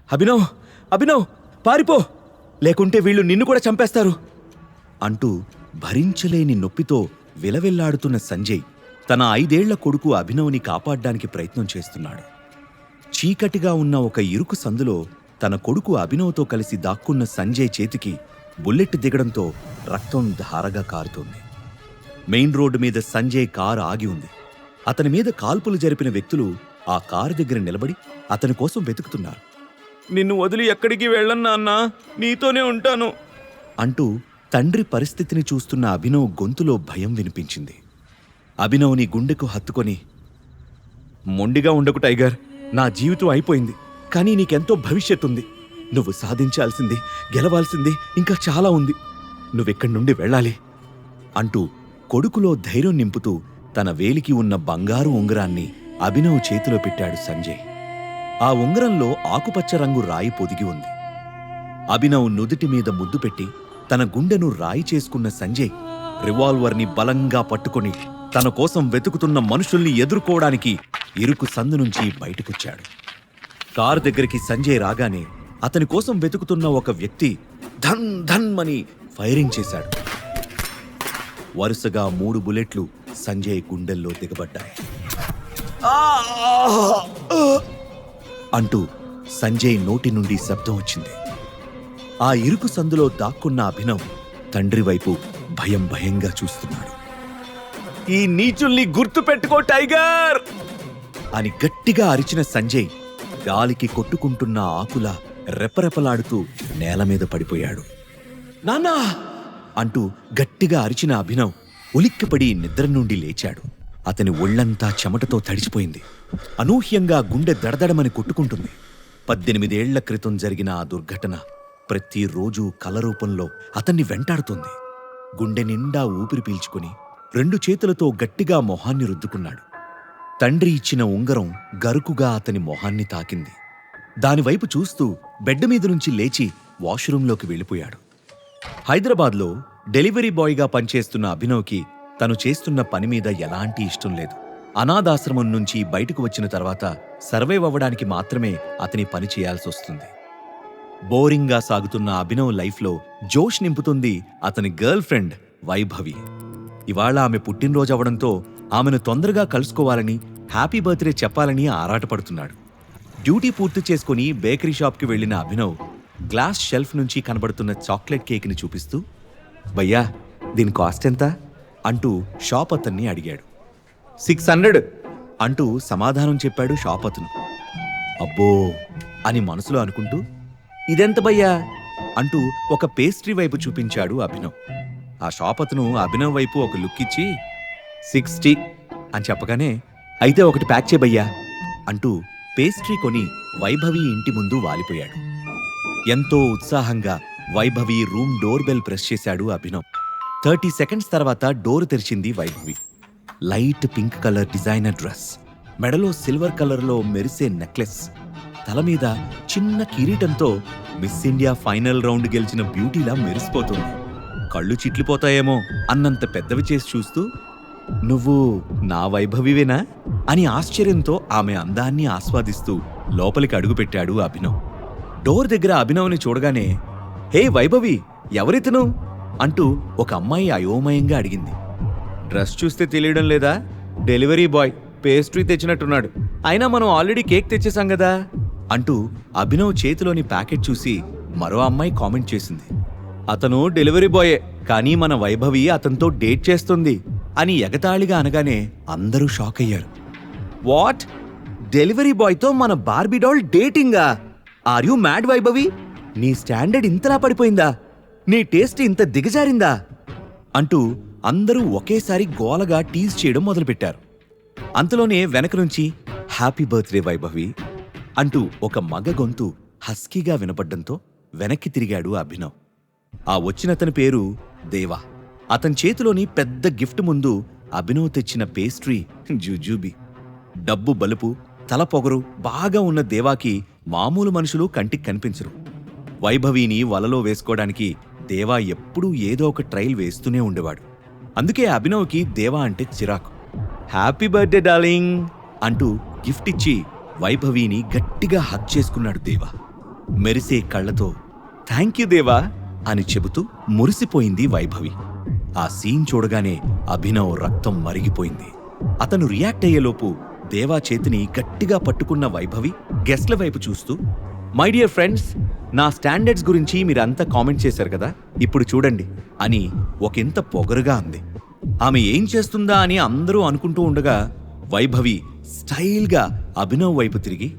అభినవ్, అభినవ్, పారిపో, లేకుంటే వీళ్ళు నిన్ను కూడా చంపేస్తారు అంటూ భరించలేని నొప్పితో విలవిల్లాడుతున్న సంజయ్ తన 5 ఏళ్ల కొడుకు అభినవ్ని కాపాడ్డానికి ప్రయత్నం చేస్తున్నాడు. చీకటిగా ఉన్న ఒక ఇరుకు సందులో తన కొడుకు అభినవ్తో కలిసి దాక్కున్న సంజయ్ చేతికి బుల్లెట్ దిగడంతో రక్తం ధారగా కారుతోంది. మెయిన్ రోడ్డు మీద సంజయ్ కారు ఆగి ఉంది. అతని మీద కాల్పులు జరిపిన వ్యక్తులు ఆ కారు దగ్గర నిలబడి అతని కోసం వెతుకుతున్నారు. నిన్ను వదిలి ఎక్కడికి వెళ్ళను నాన్నా, నీతోనే ఉంటాను అంటూ తండ్రి పరిస్థితిని చూస్తున్న అభినవ్ గొంతులో భయం వినిపించింది. అభినవ్ని గుండెకు హత్తుకొని, మొండిగా ఉండకు టైగర్, నా జీవితం అయిపోయింది, కానీ నీకెంతో భవిష్యత్తుంది. నువ్వు సాధించాల్సింది, గెలవాల్సింది ఇంకా చాలా ఉంది. నువ్వెక్కడి నుండి వెళ్ళాలి అంటూ కొడుకులో ధైర్యం నింపుతూ తన వేలికి ఉన్న బంగారు ఉంగరాన్ని అభినవ్ చేతిలో పెట్టాడు సంజయ్. ఆ ఉంగరంలో ఆకుపచ్చ రంగు రాయి పొదిగి ఉంది. అభినవ్ నుదుటి మీద ముద్దు పెట్టి తన గుండెను రాయి చేసుకున్న సంజయ్ రివాల్వర్ని బలంగా పట్టుకొని తన కోసం వెతుకుతున్న మనుషుల్ని ఎదుర్కోవడానికి ఇరుకు సందు నుంచి బయటకొచ్చాడు. కారు దగ్గరికి సంజయ్ రాగానే అతని కోసం వెతుకుతున్న ఒక వ్యక్తి ధన్ ధన్ అని ఫైరింగ్ చేశాడు. వరుసగా 3 బుల్లెట్లు సంజయ్ గుండెల్లో దిగబడ్డాయి. అంటూ సంజయ్ నోటి నుండి శబ్దం వచ్చింది. ఆ ఇరుకు సందులో దాక్కున్న అభినవ్ తండ్రి వైపు భయంగా చూస్తున్నాడు. ఈ నీచుల్ని గుర్తు పెట్టుకో టైగర్ అని గట్టిగా అరిచిన సంజయ్ గాలికి కొట్టుకుంటున్న ఆకులా రెపరెపలాడుతూ నేల మీద పడిపోయాడు. నాన్నా అంటూ గట్టిగా అరిచిన అభినవ్ ఉలిక్కిపడి నిద్ర నుండి లేచాడు. అతని ఒళ్లంతా చెమటతో తడిచిపోయింది. అనూహ్యంగా గుండె దడదడమని కొట్టుకుంటుంది. 18 ఏళ్ల క్రితం జరిగిన ఆ దుర్ఘటన ప్రతిరోజూ కల రూపంలో అతన్ని వెంటాడుతోంది. గుండె నిండా ఊపిరి పీల్చుకుని 2 చేతులతో గట్టిగా మొహాన్ని రుద్దుకున్నాడు. తండ్రి ఇచ్చిన ఉంగరం గరుకుగా అతని మొహాన్ని తాకింది. దానివైపు చూస్తూ బెడ్ మీద నుంచి లేచి వాష్రూంలోకి వెళ్ళిపోయాడు. హైదరాబాద్లో డెలివరీ బాయ్గా పనిచేస్తున్న అభినవ్కి తను చేస్తున్న పని మీద ఎలాంటి ఇష్టం లేదు. అనాథాశ్రమం నుంచి బయటకు వచ్చిన తర్వాత సర్వైవ్ అవ్వడానికి మాత్రమే అతని పని చేయాల్సొస్తుంది. బోరింగ్గా సాగుతున్న అభినవ్ లైఫ్లో జోష్ నింపుతుంది అతని గర్ల్ ఫ్రెండ్ వైభవి. ఇవాళ ఆమె పుట్టినరోజు అవడంతో ఆమెను తొందరగా కలుసుకోవాలని, హ్యాపీ బర్త్డే చెప్పాలని ఆరాటపడుతున్నాడు. డ్యూటీ పూర్తి చేసుకుని బేకరీ షాప్కి వెళ్లిన అభినవ్ గ్లాస్ షెల్ఫ్ నుంచి కనబడుతున్న చాక్లెట్ కేక్ని చూపిస్తూ, భయ్యా దీని కాస్ట్ ఎంత అంటూ షాప్ అతన్ని అడిగాడు. 600 అంటూ సమాధానం చెప్పాడు షాప్ అతను. అబ్బో అని మనసులో అనుకుంటూ, ఇదెంత భయ్యా అంటూ ఒక పేస్ట్రీ వైపు చూపించాడు అభినవ్. ఆ షాప్ అతను అభినవ్ వైపు ఒక లుక్ ఇచ్చి 60 అని చెప్పగానే, అయితే ఒకటి ప్యాక్ చేయబయ్యా అంటూ పేస్ట్రీ కొని వైభవి ఇంటి ముందు వాలిపోయాడు. ఎంతో ఉత్సాహంగా Vaibhavi room door bell press చేశాడు అభినవ్. 30 సెకండ్స్ తర్వాత డోర్ తెరిచింది Vaibhavi. Light pink colour designer dress, మెడలో సిల్వర్ కలర్లో మెరిసే నెక్లెస్, తల మీద చిన్న కిరీటంతో మిస్ ఇండియా ఫైనల్ రౌండ్ గెలిచిన బ్యూటీలా మెరిసిపోతుంది. కళ్ళు చిట్లిపోతాయేమో అన్నంత పెద్దవి చేసి చూస్తూ, నువ్వు నా వైభవివేనా అని ఆశ్చర్యంతో ఆమె అందాన్ని ఆస్వాదిస్తూ లోపలికి అడుగుపెట్టాడు అభినవ్. డోర్ దగ్గర అభినవ్ని చూడగానే, హే వైభవి, ఎవరితను అంటూ ఒక అమ్మాయి అయోమయంగా అడిగింది. డ్రెస్ చూస్తే తెలియడం లేదా? డెలివరీ బాయ్ పేస్ట్రీ తెచ్చినట్టున్నాడు. అయినా మనం ఆల్రెడీ కేక్ తెచ్చేసాం కదా అంటూ అభినవ్ చేతిలోని ప్యాకెట్ చూసి మరో అమ్మాయి కామెంట్ చేసింది. అతను డెలివరీ బాయే, కానీ మన వైభవి అతనితో డేట్ చేస్తుంది అని ఎగతాళిగా అనగానే అందరూ షాక్ అయ్యారు. వాట్? డెలివరీ బాయ్తో మన బార్బీ డాల్ డేటింగా? Are you mad Vaibhavi? నీ స్టాండర్డ్ ఇంతలా పడిపోయిందా? నీ టేస్ట్ ఇంత దిగజారిందా అంటూ అందరూ ఒకేసారి గోలగా టీజ్ చేయడం మొదలుపెట్టారు. అంతలోనే వెనక నుంచి హ్యాపీ బర్త్డే వైభవి అంటూ ఒక మగ గొంతు హస్కీగా వినపడ్డంతో వెనక్కి తిరిగాడు అభినవ్. ఆ వచ్చినతని పేరు దేవా. అతని చేతిలోని పెద్ద గిఫ్ట్ ముందు అభినవ్ తెచ్చిన పేస్ట్రీ జుజూబీ. డబ్బు బలుపు, తల పొగరు బాగా ఉన్న దేవాకి మామూలు మనుషులు కంటికి కనిపించరు. వైభవిని వలలో వేసుకోవడానికి దేవా ఎప్పుడూ ఏదో ఒక ట్రైల్ వేస్తూనే ఉండేవాడు. అందుకే అభినవ్కి దేవా అంటే చిరాకు. హ్యాపీ బర్త్డే డార్లింగ్ అంటూ గిఫ్ట్ ఇచ్చి వైభవిని గట్టిగా హగ్ చేసుకున్నాడు దేవా. మెరిసే కళ్ళతో థ్యాంక్ యూ దేవా అని చెబుతూ మురిసిపోయింది వైభవి. ఆ సీన్ చూడగానే అభినవ్ రక్తం మరిగిపోయింది. అతను రియాక్ట్ అయ్యేలోపు దేవా చేతిని గట్టిగా పట్టుకున్న వైభవి గెస్ట్ల వైపు చూస్తూ, మై డియర్ ఫ్రెండ్స్, నా స్టాండర్డ్స్ గురించి మీరంతా కామెంట్ చేశారు కదా, ఇప్పుడు చూడండి అని ఒకంత పొగరుగా అంది. ఆమె ఏం చేస్తుందా అని అందరూ అనుకుంటూ ఉండగా వైభవి స్టైల్గా అభినవ్ వైపు తిరిగి,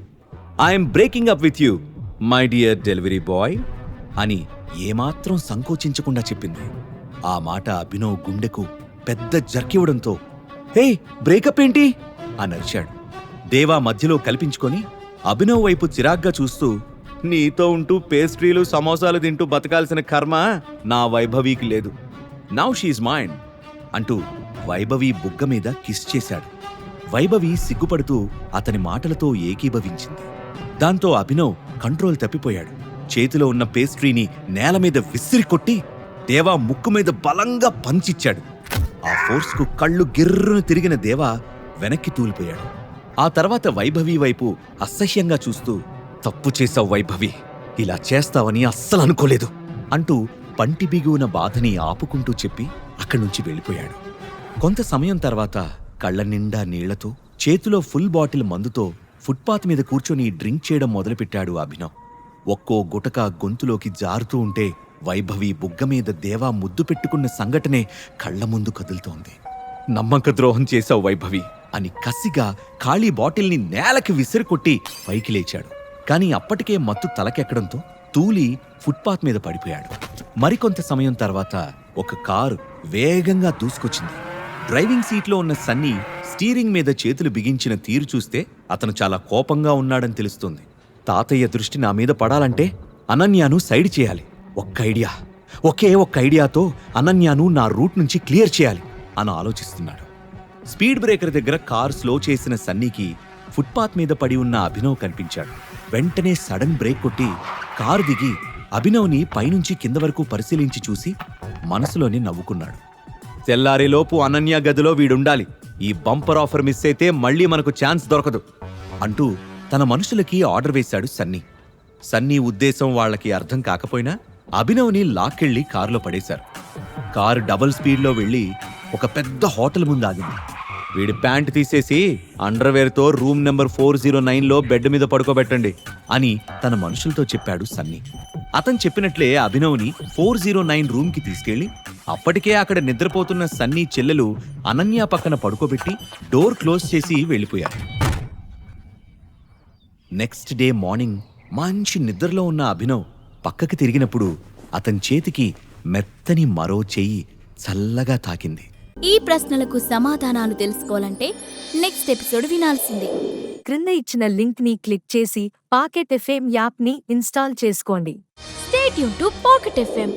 I'm breaking up with you my dear delivery boy అని ఏమాత్రం సంకోచించకుండా చెప్పింది. ఆ మాట అభినవ్ గుండెకు పెద్ద జర్కివ్వడంతో, హే బ్రేకప్ ఏంటి అని అరిచాడు. దేవా మధ్యలో కల్పించుకొని అభినవ్ వైపు చిరాగ్గా చూస్తూ, నీతో ఉంటూ పేస్ట్రీలు సమోసాలు తింటూ బతకాల్సిన కర్మ నా వైభవికి లేదు, నౌ షీజ్ మైండ్ అంటూ వైభవి బుగ్గ మీద కిస్ చేశాడు. వైభవి సిగ్గుపడుతూ అతని మాటలతో ఏకీభవించింది. దాంతో అభినవ్ కంట్రోల్ తప్పిపోయాడు. చేతిలో ఉన్న పేస్ట్రీని నేల మీద విసిరి కొట్టి దేవా ముక్కు మీద బలంగా పంచిచ్చాడు. ఆ ఫోర్స్కు కళ్ళు గిర్రును తిరిగిన దేవా వెనక్కి తూలిపోయాడు. ఆ తర్వాత వైభవి వైపు అసహ్యంగా చూస్తూ, తప్పు చేశావు వైభవి, ఇలా చేస్తావని అస్సలు అనుకోలేదు అంటూ పంటి బిగువున బాధని ఆపుకుంటూ చెప్పి అక్కడి నుంచి వెళ్ళిపోయాడు. కొంత సమయం తర్వాత కళ్ళ నిండా నీళ్లతో, చేతిలో ఫుల్ బాటిల్ మందుతో ఫుట్పాత్ మీద కూర్చొని డ్రింక్ చేయడం మొదలుపెట్టాడు అభినవ్. ఒక్కో గుటక గొంతులోకి జారుతూ ఉంటే వైభవి బుగ్గ మీద దేవా ముద్దు పెట్టుకున్న సంఘటనే కళ్ల ముందు కదులుతోంది. నమ్మక ద్రోహం చేశావు వైభవి అని కసిగా ఖాళీ బాటిల్ని నేలకి విసిరికొట్టి పైకి లేచాడు. కాని అప్పటికే మత్తు తలకెక్కడంతో తూలి ఫుట్పాత్ మీద పడిపోయాడు. మరికొంత సమయం తర్వాత ఒక కారు వేగంగా దూసుకొచ్చింది. డ్రైవింగ్ సీట్లో ఉన్న సన్నీ స్టీరింగ్ మీద చేతులు బిగించిన తీరు చూస్తే అతను చాలా కోపంగా ఉన్నాడని తెలుస్తుంది. తాతయ్య దృష్టి నా మీద పడాలంటే అనన్యను సైడ్ చేయాలి. ఒకే ఒక్క ఐడియాతో అనన్యను నా రూట్ నుంచి క్లియర్ చేయాలి అని ఆలోచిస్తున్నాడు. స్పీడ్ బ్రేకర్ దగ్గర కార్ స్లో చేసిన సన్నీకి ఫుట్పాత్ మీద పడి ఉన్న అభినవ్ కనిపించాడు. వెంటనే సడన్ బ్రేక్ కొట్టి కారు దిగి అభినవ్ని పైనుంచి కింద వరకు పరిశీలించి చూసి మనసులోనే నవ్వుకున్నాడు. తెల్లారేలోపు అనన్య గదిలో వీడుండాలి, ఈ బంపర్ ఆఫర్ మిస్ అయితే మళ్ళీ మనకు ఛాన్స్ దొరకదు అంటూ తన మనుషులకి ఆర్డర్ వేశాడు సన్నీ. సన్నీ ఉద్దేశం వాళ్లకి అర్థం కాకపోయినా అభినవ్ని లాక్కెళ్లి కారులో పడేశారు. కారు డబుల్ స్పీడ్లో వెళ్లి ఒక పెద్ద హోటల్ ముందు ఆగింది. వీడి ప్యాంట్ తీసేసి అండర్వేర్తో రూమ్ నెంబర్ 409లో బెడ్ మీద పడుకోబెట్టండి అని తన మనుషులతో చెప్పాడు సన్నీ. అతను చెప్పినట్లే అభినవ్ని 409 రూమ్కి తీసుకెళ్లి అప్పటికే అక్కడ నిద్రపోతున్న సన్నీ చెల్లెలు అనన్య పక్కన పడుకోబెట్టి డోర్ క్లోజ్ చేసి వెళ్ళిపోయారు. నెక్స్ట్ డే మార్నింగ్ మంచి నిద్రలో ఉన్న అభినవ్ పక్కకి తిరిగినప్పుడు అతని చేతికి మెత్తని మరో చెయ్యి చల్లగా తాకింది. ఈ ప్రశ్నలకు సమాధానాలు తెలుసుకోవాలంటే నెక్స్ట్ ఎపిసోడ్ వినాల్సిందే. క్రింద ఇచ్చిన లింక్ ని క్లిక్ చేసి పాకెట్ ఎఫ్ఎం యాప్ ని ఇన్స్టాల్ చేసుకోండి. Stay tune to pocket FM.